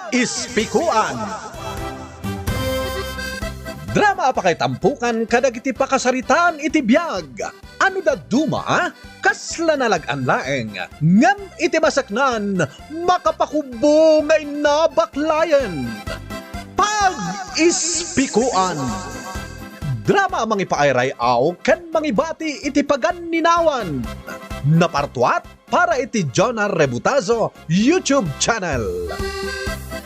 Pag-ispikuan. Drama pa kay tampukan kadag iti pakasaritaan iti biyag. Ano da duma? Kasla nalagan laeng. Ngam iti masaknan, makapakubo ngay nabaklayan. Pag-ispikuan. Drama ang mangipaayray aw ken mangibati iti paganinawan. Napartuat para iti Jonah Rebutazo YouTube channel.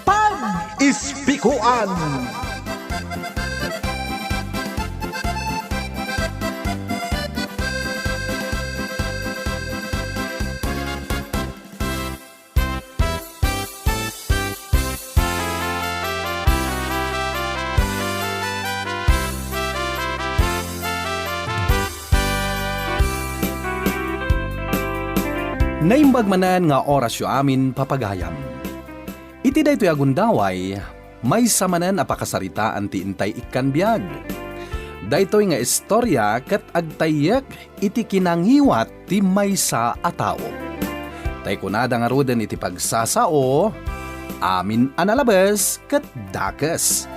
Pag-ispikuan. Naimbag manan nga oras yu amin papagayam. Iti daytoy agundaway, may samanan apakasaritaan ti intay ikan biyag. Daytoy nga istorya ket agtayak iti kinanghiwat ti maysa a tao. Tay kunada nga ruden iti pagsasao, amin analabas ket dakes.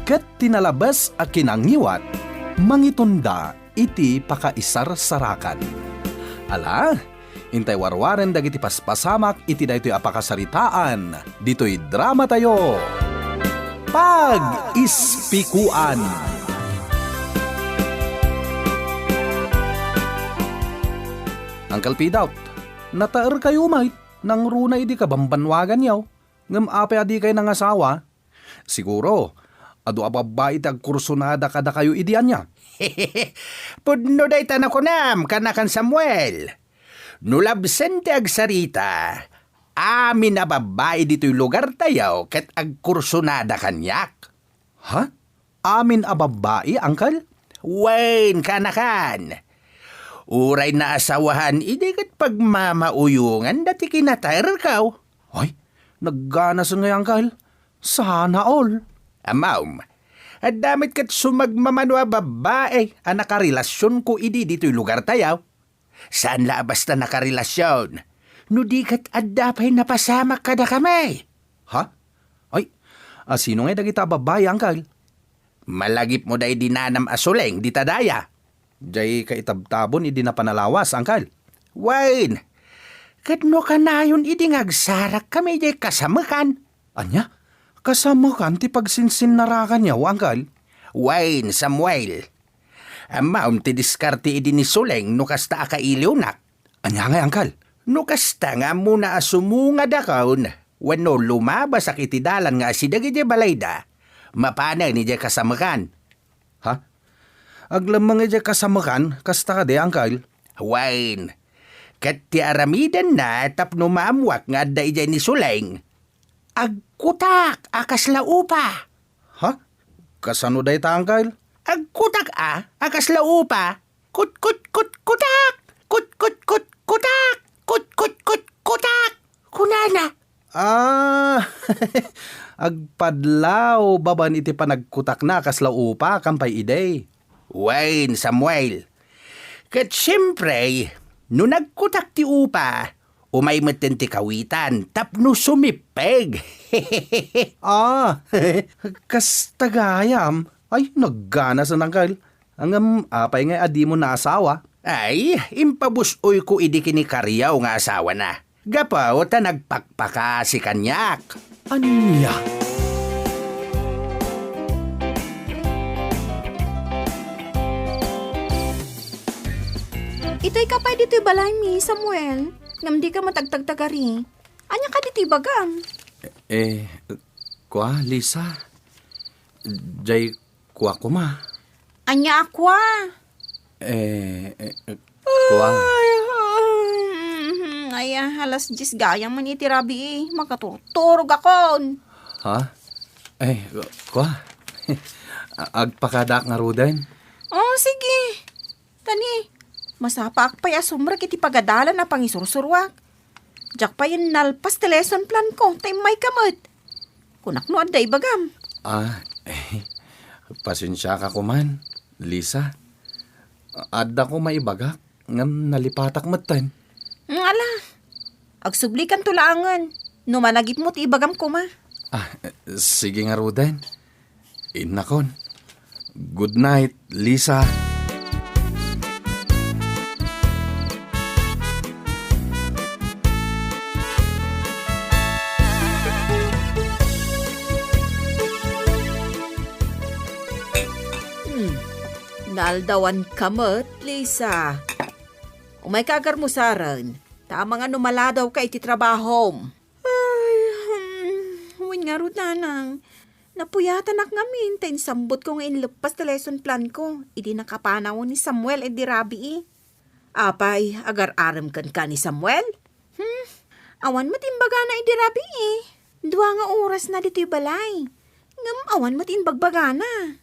Ket tinalabas a kinanghiwat, mangitunda iti pakaisarsarakan. Ala, intay warwaren dagiti paspasamak iti daytoy apakasaritaan. Ditoy drama tayo. Pag-ispikuan. Uncle Pidaut, nataer kayo mait nang runa idi ka bambanwagan yaw. Ngam ape adi kay nang asawa. Siguro, adu ababa iti agkursunada kada kayo idian niya. Pudno day tanako nam kanakan Samuel. Nulabsen ti agsarita, amin na babae dito'y lugar tayaw ket agkursunada kanyak. Ha? Amin a babae, Uncle? Wain kanakan. Uray na asawahan, idi kat pagmamauyungan dati kinataer kaw. Ay, nagganas nga, Uncle. Sana all. Amaum, at damit kat sumagmamanwa babae, ang nakarelasyon ko idi dito'y lugar tayaw. Saan labas na nakarelasyon? No di kat addapay napasama kada kami. Ha? Ay, sino nga dagita babae, Uncle? Malagip mo day dinanam asuleng, di tadaya. Jay kaitabtabon, idi na panalawas, Uncle. Wain, kadno ka na yun idi ngagsarak kami jay kasamakan. Anya? Kasamakan ti pagsinsin narakan niya, Uncle? Wain, Samuel. Amaum ti diskarte idi ni Suleng no kasta akailiw nak. Anya nga, Uncle? No kasta nga muna asumunga dakaon. Wano lumabas akitidalan nga asidagi di balayda. Mapana ni di kasamakan. Ha? Aglamang di kasamakan, kasta ka di, Uncle? Wain. Kat ti aramidan na tapno maamwak nga da ijay ni Suleng. Agkutak akas laupa. Ha? Kasano day ta, Uncle? Agkutak akas laupa. Kutak. Kutak. Kutak. Kunana. Agpadlaw baban iti panagkutak na kasla upa kampay iday. Wain, Samuel. Kat siyempre, no nagkutak ti upa, umay matin ti kawitan, tapno sumipeg. Kastagayam. Ay, nagganas na, Uncle. Ang apay nga adi mo na asawa. Ay, impabusoy ko idi kinikaryaw nga asawa na. Gapaw ta nagpakpaka si kanyak. Anya? Ito'y kapay dito'y balay mi, Samuel. Ngam di ka matagtagtagari. Anya ka dito'y bagang? Kwa, Lisa? Jay, kwa ko ma. Anya akwa? Kwa. Ay, halas 10 gayang man iti rabi eh. Makaturturog akon. Ha? Kwa. Agpakadak nga ruden. Oh, sige. Tani, masapak pa asumra kiti pagadalan na pangisursurwak. Jak pa yung nalpas ti lesson plan ko, tay may kamot. Kunak no aday bagam. Pasensya ka kuman, Lisa. Adda ko maibagak, ngam nalipatak matan. Ala, agsublikan tulangan. Numanagip mo ti ibagam ko ma. Sige nga, Ruden. Inakon. Good night, Lisa. Naldawan kamot, Lisa. Umay kagar mo saran. Tama nga numaladaw ka iti trabaho. Ay, huwin nga rin nanang. Napuyatan ak ngamin, tayo sambot ko nga inlupas na lesson plan ko. Idi nakapanaw ni Samuel edi rabi Apay, agar aram kan ni Samuel? Awan matimbaga na edi rabi Dua nga oras na dito'y balay. Ngam awan matimbagbaga na.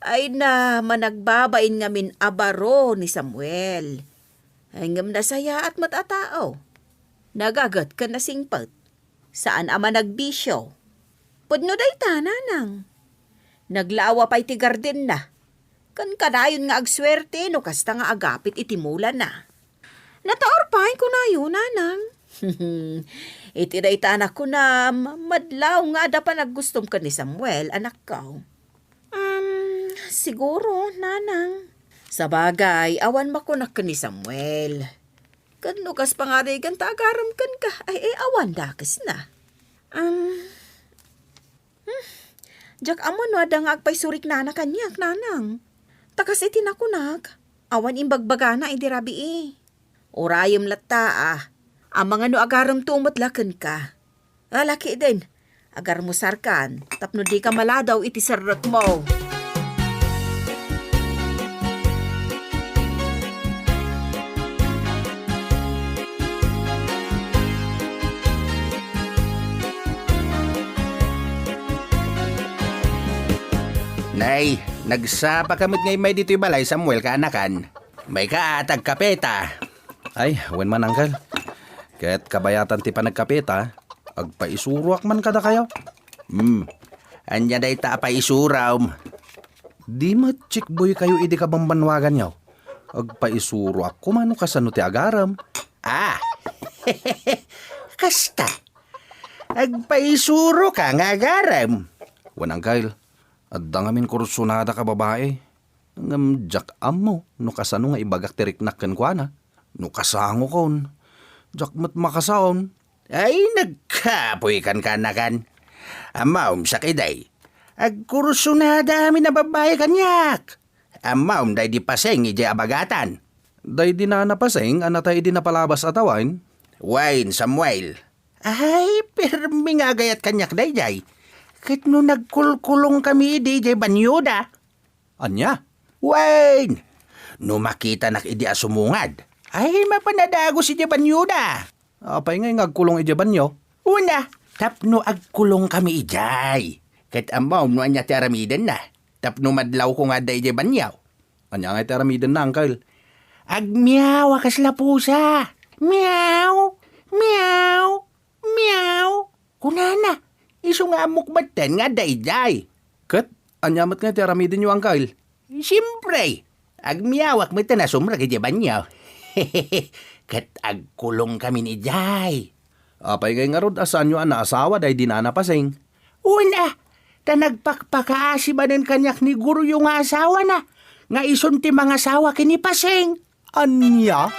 Ay na, managbabain ngamin abaro ni Samuel. Ay ngam nasaya at matatao. Nagagat ka na singpat. Saan ama nagbisyo? Pudno day tananang. Naglawa pa'y ti garden na. Kan kadayon nga agswerte no kasta nga agapit itimulan na. Nataorpay ko na yun, nanang. Iti day tanak ko na madlaw nga ada pa naggustom ka ni Samuel, anak ko. Siguro, nanang. Sa bagay, awan makunak ka ni Samuel. Kanukas pangarigan tagaram kan ka, ay awan dakas na. Jak amon no ada nga agpay surik na kanyak, nanang. Takas iti nakunak, awan imbagbaga na idirabi Orayom lata ang mga no agaram tumot lakan ka. Laki din, agar mo sarkan, tapno di ka maladaw iti sarot mo. Nay, nagsapa kamit ngay may dito'y balay, Samuel, kaanakan. May kaatag kapeta. Ay, wen man, Uncle. Ket kabayatan ti panagkapita, agpaisuruak man kada kayo. Anya day ta pa isuraw. Di matchikboy kayo idi ka bambanwagan yaw. Agpaisuruak kumano kasano ti agaram. Kasta. Agpaisuro ka nga garam. Wen, Uncle. Adda ngamin kursunada ka babae. Ngam jak amo, no kasano nga ibagak tiriknak ken kuana. No kasango kon. Jak mat makasaon. Ay, nagkapoy kan kanakan. Amaom sa kiday. Agkursunada amin na babae kanyak. Amaom day di paseng ije abagatan. Day di na napaseng, anatay di napalabas atawain. Wine, Samuel. Ay, permi nga gayat kanyak day jay. Kit no nagkulkulong kami di jay banyuda. Anya? Wine! No makita nak idi asumungad. Ay, mapanadago si jay banyuda. Apay ngay ngagkulong ijaban nyo. Una, tapno agkulong kami ijay. Kit amaw no anya ti aramiden na. Tapno madlaw ko nga da ijay banyaw. Anya ngay taramiden na, Uncle. Agmiyaw akas la pusa. Meow, meow, meow. Kunana, iso nga mukbatan nga da ijay. Ket, anyamat nga taramiden nyo, Uncle. Siyempre, agmiyawak mo ito na sumra kaya banyaw. Kat agkulong kami ni Jay. Apay ngay nga rod asan nyo ana asawa day di na napaseng. Una, ta nagpakpakaasi ba nin kanyak ni guru yung asawa na. Nga isunti mga asawa kinipaseng. Anya?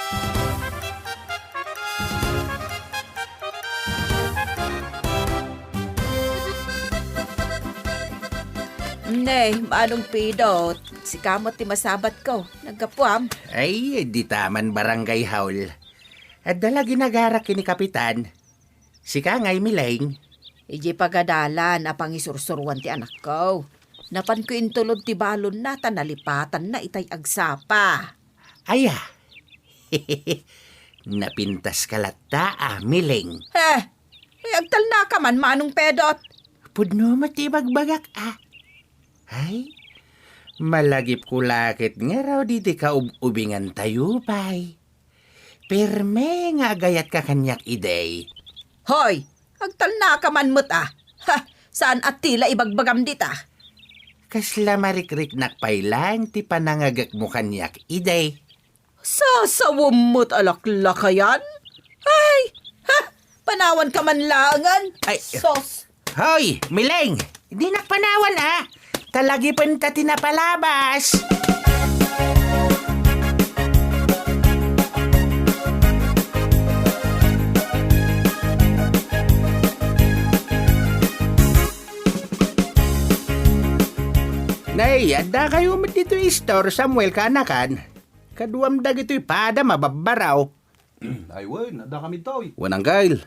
Nay, manong pidot. Si kamot ti masabat ko. Nagkapuam. Ay, di taman barangay haul. At dala ginagara kini kapitan. Si Kangay Milaing. Iji pagadalan apang isursuruan ti anak ko. Napan ko intulod ti balon na tanalipatan na itay agsapa. Aya. Napintas kalata Miling. Agtal na ka man, manong pedot. Pudno matibagbagak Ay, malagip ko lakit nga raw diti ka ubingan tayo, pay. Perme nga gayat ka kanyak iday. Hoy, agtal na ka man mo't saan at tila ibagbagam dita? Kasla marikrik nakpay lang ti panangagak mo kanyak iday. Sasawam mo't alaklakayan? Ay, panawan ka man langan. Ay, Sos. Hoy, Mileng! Di nakpanawan Talagi pan ta tinapalabas. Nay, ada kayo mat dito store, Samuel, kanakan. Kaduam dag ito'y pada mababaraw. Ay, wen, ada kami toy. Wanang gail.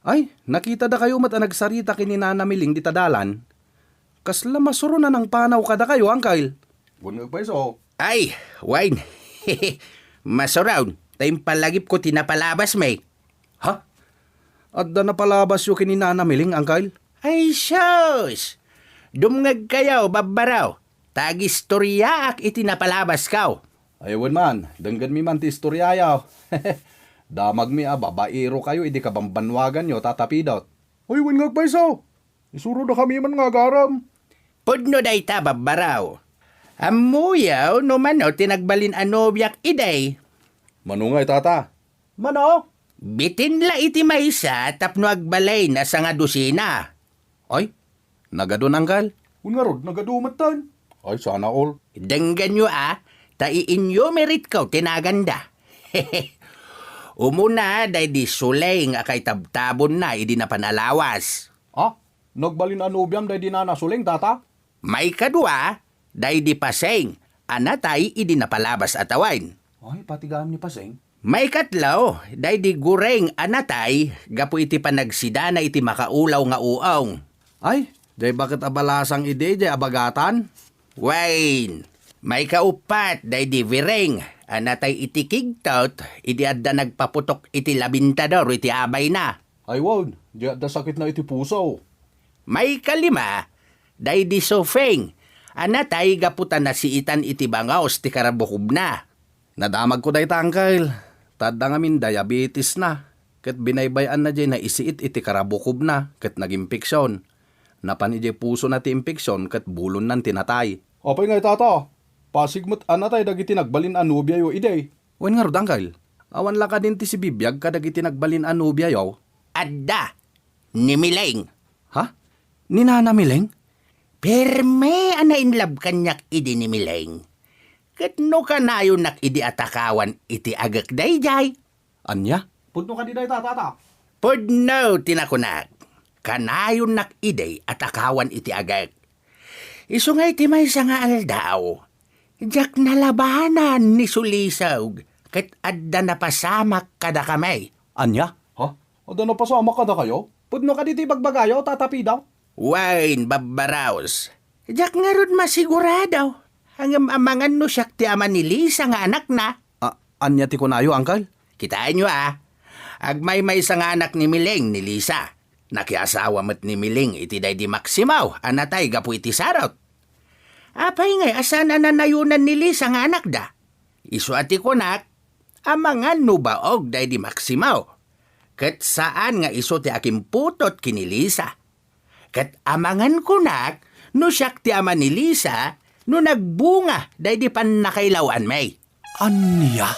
Ay, nakita da kayo mat nagsarita kini nanamiling di tadalan. Kasla masuro na ng panaw kada kayo, Angkyle. Wen pa iso. Ay, wine. Masuraw, tayong palagip ko tinapalabas, may. Ha? Adda na palabas yung kini nanamiling, Angkyle? Ay, sus! Dumngag kayo, babaraw. Tag-istorya ak itinapalabas kaw. Ay, wen man, denggan mi man ti istoryayaw. Damag mi babaero kayo, idi ka bambanwagan nyo, tatapidot. Ay, wen nga pa iso. Isuro na kami man nga garam. Pudno day ta, babaraw. Amuyaw, no mano, tinagbalin anobyak iday. Manungay, tata. Mano? Bitin la iti maysa, tapno agbalay na sa nga dusina. Ay, nagadun, Angkyle. Wen nga rod, nagadumat tan. Ay, sana all. Denggan nyo taiinyo merit kaw tinaganda. Umuna, day di sulay nga kay tabtabon na, idi na panalawas. Ah, nagbalin anubyam day di na nasuling, tata? May kadua, day di paseng, anatay idi na palabas atawain. Ay, patigam ni Paseng. May katlaw, day di gureng anatay, gapu iti panagsida na iti makaulaw nga uaw. Ay, day bakit abalasang ide, day abagatan? Wayne, may kaupat, day di vireng, anatay iti kigtot, idi adda nagpaputok iti labintador, iti abay na. Ay, wag, di da sakit na iti puso. May kalima, day di sofeng, anatay gaputan na siitan iti bangaos ti karabukub na. Nadamag ko day tangkal, tadda ngamin diabetes na. Kat binaybayan na dyan na isiit iti karabukob na, kat nag-impeksyon. Napan iti puso na ti impeksyon, kat bulon nan tinatay. Apay nga tata, pasigmot anatay dagiti nagbalin anubya yo iday. Wen nga rodangkal, awan la ka din ti si bibiyag kadagiti nagbalin anubya yo. Adda, ni Mileng. Ha? Ni Nana Mileng? Perme anainlab kanyak idi ni Mileng. Kat no kanayo nak idi atakawan iti agak dayjay. Anya? Pudno ka di day tata. Pudno tinakunak. Kanayo nak iday atakawan iti agak. Iso nga iti may nga aldaw. Jak nalabanan ni Sulisog. Kat adda na pasamak kada kamay. Anya? Ha? Ada na pasamak kada kayo? Pudno ka di ti bagbagayo, tatapi daw? Wine, babaraos. Jak nga ron masiguradaw. Hanggang amangan no siyak ti ama ni Lisa nga anak na. Anya ti kunayo, Angkal? Kitaan nyo Agmay may nga anak ni Mileng ni Lisa. Nakiasawa mat ni Mileng iti day di Maximaw, anatay gapu iti sarot. Apay ngay asan ananayunan ni Lisa nga anak da. Isu ati kunak, amangan no baog day di Maximaw. Kat saan nga iso ti akim putot kini Lisa. Kat amangan kunak, no siyak ti ama ni Lisa, no nagbunga day di pan nakailawan may. Anya?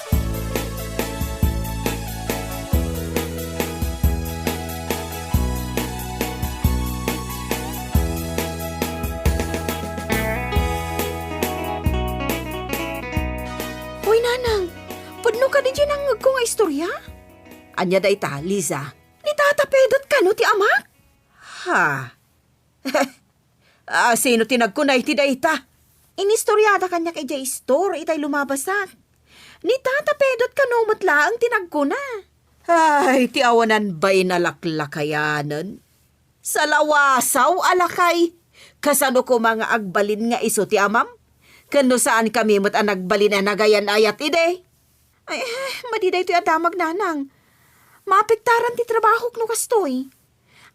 Uy, nanang, pudno ka di dyan ang ko nga istorya? Anya da ita, Liza. Ni tatapedot ka no ti amak? Ha? Sino tinagkunay ti da ita? Inistoryada kanya kay Jay Store, itay lumabasak. Ni tatapedot ka no matla ang tinagkuna. Ay, ti awanan ba'y nalaklakayanan? Sa lawasaw alakay, kasano ko mga agbalin nga iso ti amam? Kano saan kami mat ang nagbalin na nagayan ayat ide? Ay, madiday ito'y adamag nanang. Mapektaran ti trabaho no kastoy.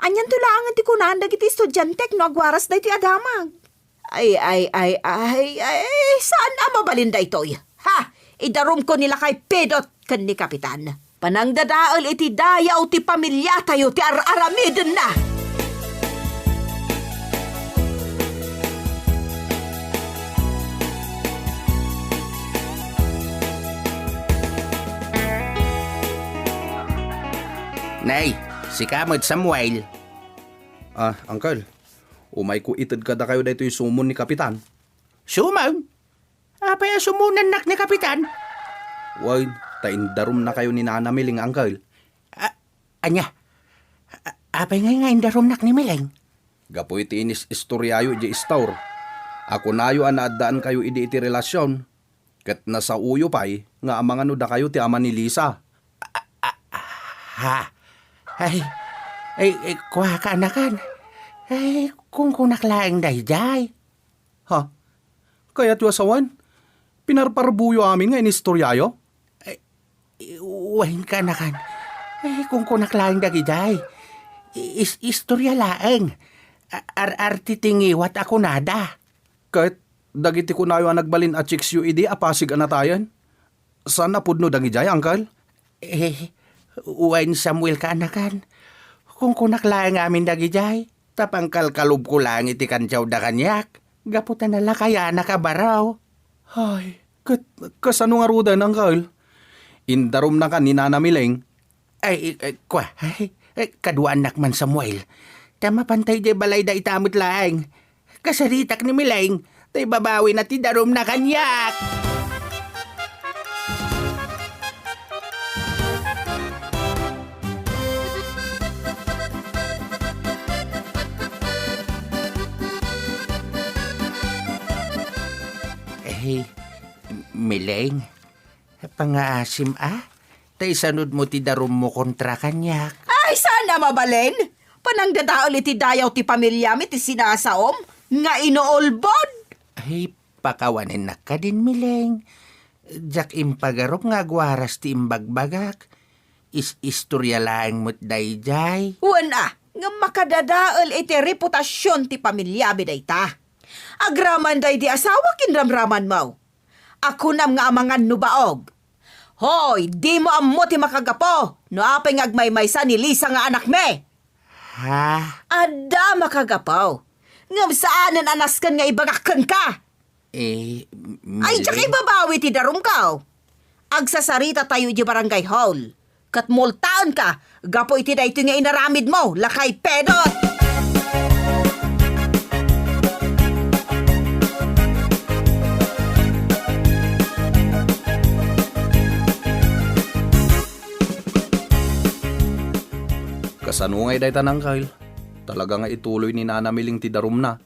Anyan tulangan ti kunaan dagiti estudyantek no agwaras da ito'y adamag. Ay, saan na mabalin da ito'y? Ha! Idarum ko nila kay Pedot kan ni Kapitan. Panang dadaal iti dayaw ti pamilya tayo ti ar-aramidin na. Nay, si Kamod Samuel. Uncle, umay ko itad kada kayo dito yung sumon ni Kapitan. Sumaw? Apay sumunan nak ni Kapitan? Why, taindarom na kayo ni Nana Miling, Uncle. Anya? Apay nga indarom nak ni Mileng? Gapo iti inis istoryayo di istaur. Ako nayo anaadaan kayo iti relasyon. Kat nasa uyo pa'y, nga amang ano da kayo ti ama ni Lisa. Ha? Ay, kuha ka anakan. Ay, kung naklaing dayjay. Ha? Kaya't yung asawan? Pinarparbuyo amin nga inistoryayo? Uwahin ka anakan. Ay, kung naklaing dayjay. Istorya laeng. Arti tingiwat ako nada. Kahit dagiti ko nayo ang nagbalin at chicks yu idi apasig anatayan. Saan napudno dagijay, Uncle? Uwain Samuel ka anakan. Kung naklaing amin dagijay. Tapangkal kalub ko lang iti kantyaw da kanyak. Gaputan nala kaya nakabaraw. Ay, kasano nga rudan, Uncle? Indarom na ka ni Nana Mileng. Kadua anak man Samuel. Tama pantay di balay da itamot laeng. Kasaritak ni Mileng, tay babawi na ti darom na kanyak. Mileng, pangaasim tay sanod mo ti darom mo kontra kanyak. Ay, sana mabalin. Panangdadaol iti dayaw ti pamilya mi ti sinasaom. Nga inoolbod. Ay, pakawanin na ka din, Mileng. Jak impagarop nga gwaras ti imbagbagak. Istorya lang mo't dayjay. Wana, nga makadadaol iti reputasyon ti pamilya mi dayta. Agraman day di asawa kinramraman mo. Ako nam nga amangan nubaog. Hoy, di mo ammo ti makagapo. No apay ngagmaymaysa ni Lisa nga anak me. Ha? Ada makagapaw. Ngam saanan anaskan nga ibagakan ka. Mileng. Ay, tsaka ibabawi ti darum ka. Agsasarita tayo di barangay hall. Kat multaan ka, gapo iti da ito nga inaramid mo, lakay pedot. Kasano ngay day tanang, Kyle? Talaga nga ituloy ni Nana Miling ti darom na.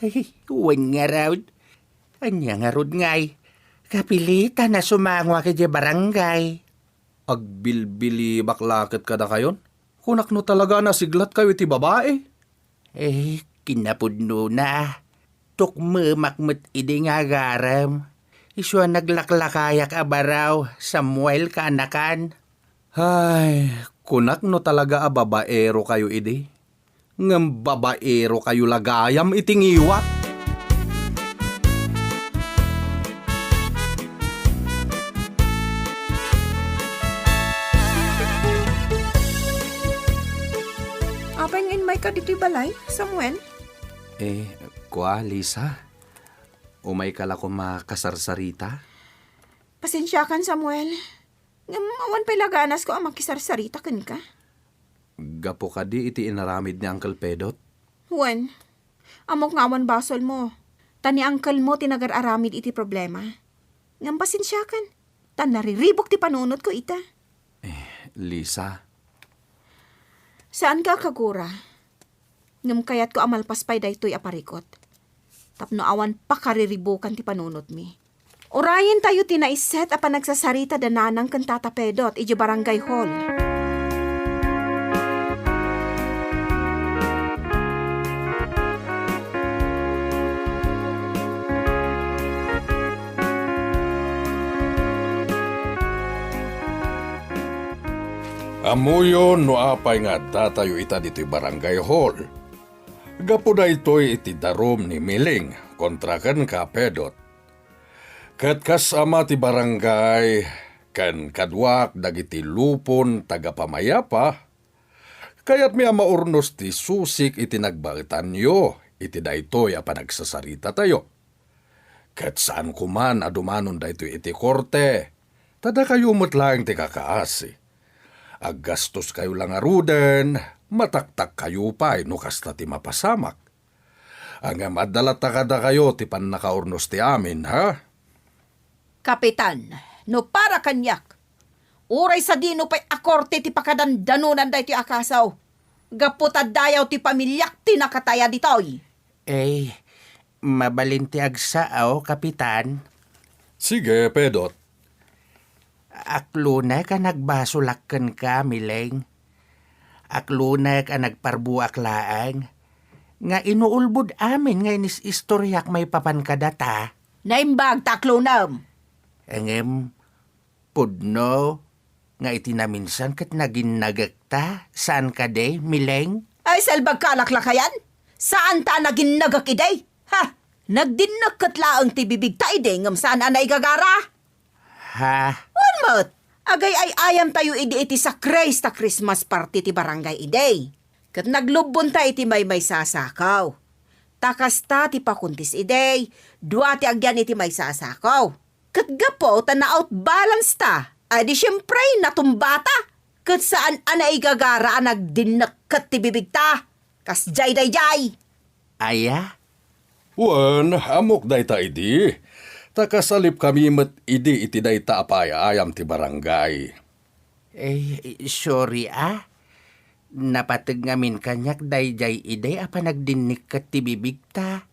Ay, uwan nga raw. Anya nga rod ngay. Kapilitan na sumangwa ka di barangay. Agbilbili baklakit kada kayon? Kunak no talaga na siglat kayo iti babae. Kinapudno na. Tukmamakmat idi nga garam. Iswa naglaklakayak abaraw, Samuel ka anakan. Ay, kunak no talaga babaero kayo idi. Ngam babaero kayo lagayam itingiwat. Apay ngayon may ka dito'y balay, Samuel? Kwa, Lisa? Umay ka ko makasarsarita? Pasensyakan, Samuel. Awan pa'y laganas ko ang makisarsarita kan ka. Gapo ka di iti inaramid ni Uncle Pedot? Juan, amok ngawan basol mo. Tani uncle mo tinagar-aramid iti problema. Ngam pasensyakan. Tan nariribok ti panunod ko ita. Lisa? Saan ka kagura? Ngam kayat ko amalpas pa'y daytoy aparikot. Tapno awan pa kariribukan ti panunod mi. Orayin tayo tinaiset apan nagsasarita dananang kan Tata Pedot iti barangay hall. Amuyo no apay nga datayo ita dito'y barangay hall. Gapo na ito'y iti darom ni Miling kontra kan ka Pedot. Kat kasama ti barangay kan kadwak dagiti lupon tagapamayapa. Kaya't mi maurnos ti susik iti nagbagitan yo iti daytoy a panagsasarita tayo. Kat saan kuman adumanon daytoy iti korte. Tada kayo matlaang ti kakaasi. Aggastos kayo lang aruden, mataktak kayo pa no kasta ti mapasamak. Ang madala takada kayo ti pan nakaurnos ti amin, ha? Kapitan, no para kanyak. Uray sa dino pa'y akorte ti pakadandanunan da iti akasaw. Gaputad dayaw ti pamilyak ti nakataya ditoy. Mabalinti agsaaw, Kapitan. Sige, Pedot. Aklunay ka nagbasulakken ka, Mileng. Aklunay ka nagparbuak laang. Nga inuulbod amin nga inis istoryak may papankadata. Naimbag taklonam. Engem, pudno, nga itinaminsan kat naging nagakta. Saan ka de, Mileng? Ay, salbag kalaklakayan? Saan ta naging nagakiday? Ha? Nagdinag katlaang ti bibig ta ide ngam saan anay gagara? Ha? Wanmot, agay ay ayam tayo iti sa Christ ta Christmas party ti barangay ide. Kat naglubon ta iti may sasakaw. Takas ta ti pakuntis ide, dua ti agyan iti may sasakaw. Kat gapo ta na-outbalance ta, ay di syempre natumbata. Kat saan anay gagara nagdinag kat ti bibig ta? Kas jay. Aya? Wan, amok day ta idi. Takasalip kami met idi iti day ta apay ayam ti barangay. Sorry Napatag ngamin kanyak dayjay iday apa nagdinik kat ti bibig ta.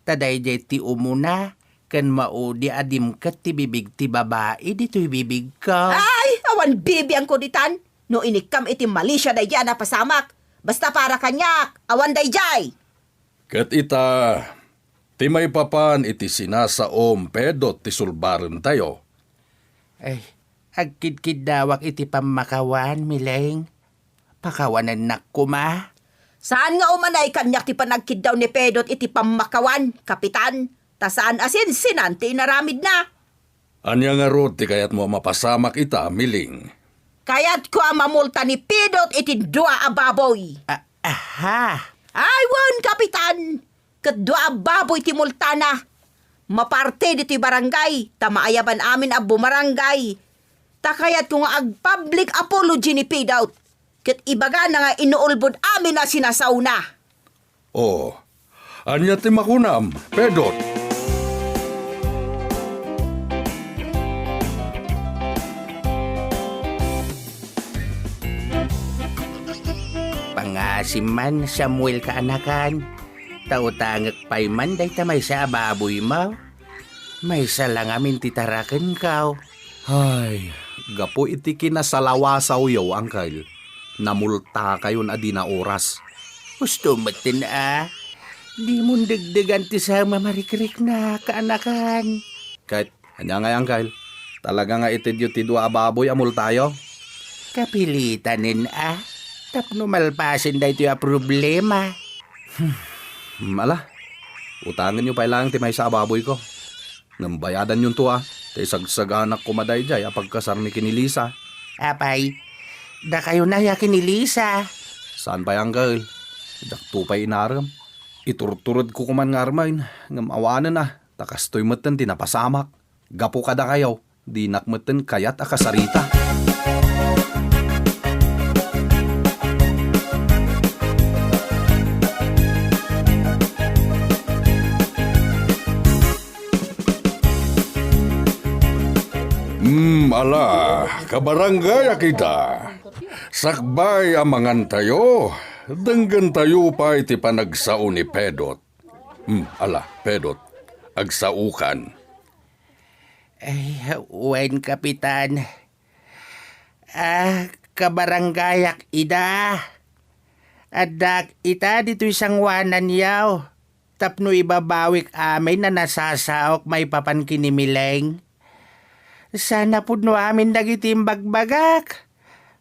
Tadayjay ti umuna, kan maudi adim kat ti bibig ti babae dito'y bibig ka. Ay, awan bibiyang ko ditan. No inikam iti malisya day na pasamak. Basta para kanyak, awan day jay. Kat ita, ti may papan iti sinasaom Pedot ti sulbaran tayo. Agkid-kid dawak iti pamakawan, Mileng. Pakawanan na kuma. Saan nga umanay kanyak ti panagkid daw ni Pedot iti pamakawan, kapitan? Ta saan asin sinanti naramid na? Anya nga rod ti kayat mo mapasamak ita, Miling. Kaya't ko ang mamulta ni Pedot iti dua ababoy. Aha! Ay, wan, kapitan! Kat dua ababoy ti multa na. Maparte dito'y barangay, tamaayaban amin ang bumarangay. Ta kaya't kung ag-public apology ni Pedot. Kat ibaga na nga inuulbod amin na sinasauna. Oh, anya ti makunam, Pedot. Pangasim man, Samuel kaanakan. Tautangak pa'y man, day tamay sa ababoy mo. May salang amin titarakan ka. Ay, gapo iti kinasalawasaw yaw, Uncle. Namulta kayon adi na oras. Gusto matin Di mo dagdagan ti sa mamarikrik na kaanakan. Kahit, anya nga, Uncle. Talaga nga itidyo ti dua ababoy amul tayo. Kapilitanin Tapno malpasin da ito problema. Ala, utangin nyo pa ilang ti may sa ababoy ko. Nambayadan yun to Tay sagsaganak kumaday jay apagkasar ni kinilisa. Apay, da kayo na yakin ni Lisa. Saan pa yung girl? Dakto pa inaram. Iturturod ko kuman nga armain. Ngamawanan takastoy matan tinapasamak. Gapo kada kayaw. Di nakmatan kayat akasarita. Ala, kabarangay kita. Sakbay amangan tayo. Denggan tayo pa iti panagsao ni Pedot. Ala, Pedot, agsaukan. Wen kapitan. Kabaranggayak ida. Adak ita dito isang wanan yaw. Tapno ibabawik amin na nasasaok may papan kinimileng. Sana pudno amin dagiti bagbagak.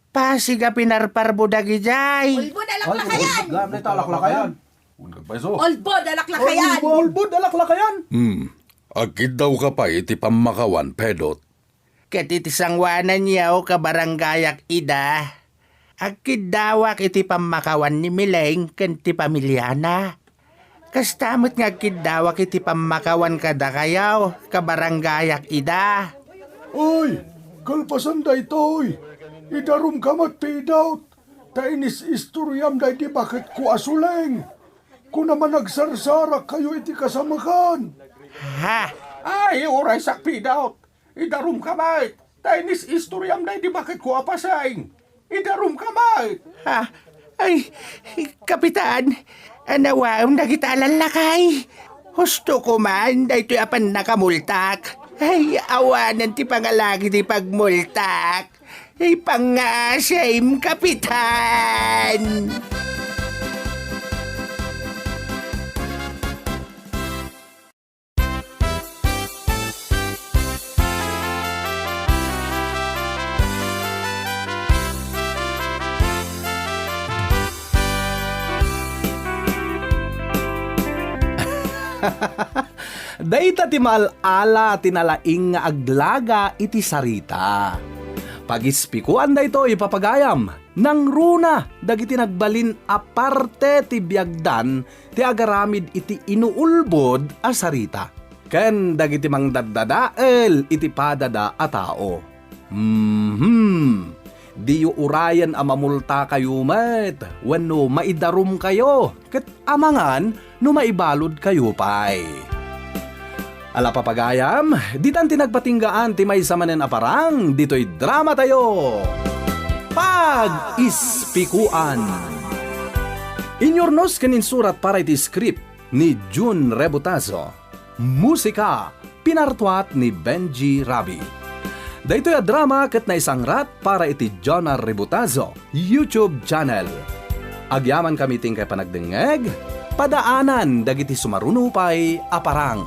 Pasiga pinarparbo dagi jay. Ulbod alaklakayan! Ulbod Ulbod alaklakayan! Ulbod alaklakayan! Agkid daw ka pa iti pamakawan, Pedot. Katitisangwanan yaw kabaranggayak ida. Agkid dawak iti pamakawan ni Mileng ken ti pamilyana. Kastamot nga agkid dawak iti pamakawan kada kayaw kabaranggayak ida. Uy, kalpasan da ito'y. Idarum kamat Pedot. Tainis istoryam day di bakit ko asuleng. Kung naman nagsarsara kayo iti kasamakan. Ha? Ay, oray sakpidaw. Idarum kamay. Tainis istoryam day di bakit ko apasay. Idarum kamay. Ha? Ay, Kapitan, anawaw na kita lalakay. Husto ko man, dahito apan nakamultak. Ay, awanan ti pangalagi ti pagmultak. Ay, pangasame, Kapitan. Dayta ti maal-ala tinalaing nga aglaga iti sarita. Pagispikuan dayto ipapagayam nang runa dagiti nagbalin aparte ti biagdan ti agaramid iti inuulbod a sarita. Ken dagiti mangdaddadael iti padada a tao. Di yu urayan a mamulta kayo met, wenno maidarum kayo, ket amangan no maibalod kayo pay. Ala papagayam, ditan tinagpatinggaan ti may samanen aparang, dito'y drama tayo. Pag-ispikuan. Inyornos kanin surat para iti script ni June Rebutazo. Musika, pinartuat ni Benji Rabi. Daytoy a drama ket na isang rat para iti Jonah Rebutazo YouTube channel. Agyaman kami ting kay panagdengeg, padaanan dagiti sumarunupay aparang.